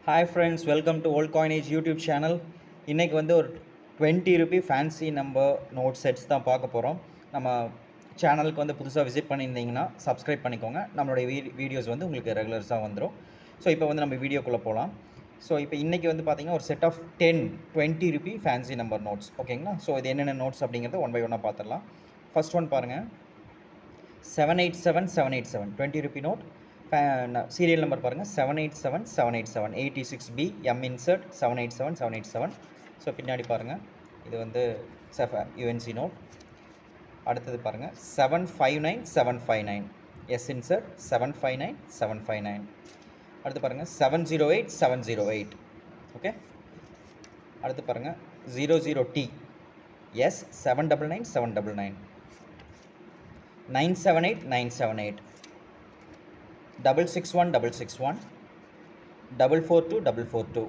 Hi friends, welcome to old coinage YouTube channel. இன்றைக்கி வந்து ஒரு 20 rupee fancy number note sets தான் பார்க்க போகிறோம். நம்ம சேனலுக்கு வந்து புதுசாக விசிட் பண்ணியிருந்தீங்கன்னா சப்ஸ்கிரைப் பண்ணிக்கோங்க. நம்மளுடைய வீடியோஸ் வந்து உங்களுக்கு ரெகுலர்ஸாக வந்துடும். ஸோ இப்போ வந்து நம்ம வீடியோக்குள்ளே போகலாம். ஸோ இப்போ இன்றைக்கி வந்து பார்த்திங்கன்னா ஒரு set of 20 rupee fancy number notes, ஓகேங்களா? ஸோ இது என்னென்ன நோட்ஸ் அப்படிங்கிறத ஒன் பை ஒன்னாக பார்த்துடலாம். ஃபர்ஸ்ட் ஒன் பாருங்கள், 787 20 ரூபி நோட். சீரியல் நம்பர் பாருங்கள், 787 86B M இன்சர்ட் 787. ஸோ பின்னாடி பாருங்கள், இது வந்து யூஎன்சி நோட். அடுத்தது பாருங்கள், 759 எஸ் இன்சர்ட் 759. அடுத்து பாருங்கள், 708. ஓகே. அடுத்து பாருங்கள், 00T எஸ் 799. 978. 661. 442.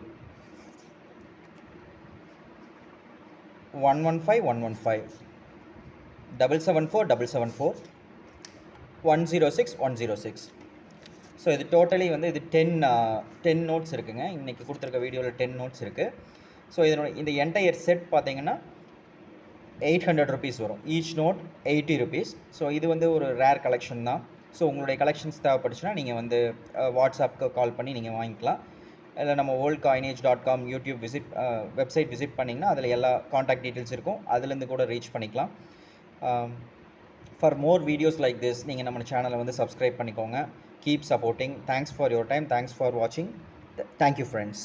115. 774. 106. ஸோ இது டோட்டலி வந்து இது 10 நோட்ஸ் இருக்குங்க. இன்றைக்கி கொடுத்துருக்க வீடியோவில் 10 நோட்ஸ் இருக்குது. ஸோ இந்த என்டையர் செட் பார்த்தீங்கன்னா 800 rupees வரும். Each note 80 rupees. ஸோ இது வந்து ஒரு ரேர் கலெக்ஷன் தான். ஸோ உங்களுடைய கலெக்ஷன்ஸ் தேவைப்பட்டுச்சுன்னா நீங்கள் வந்து வாட்ஸ்அப்புக்கு கால் பண்ணி நீங்கள் வாங்கிக்கலாம். இல்லை நம்ம oldcoinage.com யூடியூப் வெப்சைட் விசிட் பண்ணிங்கன்னா அதில் எல்லா காண்டாக்ட் டீட்டெயில்ஸ் இருக்கும். அதுலேருந்து கூட ரீச் பண்ணிக்கலாம். For more videos like this நீங்கள் நம்ம சேனலை வந்து சப்ஸ்கிரைப் பண்ணிக்கோங்க. Keep supporting. Thanks for your time. Thanks for வாட்சிங். Thank you friends.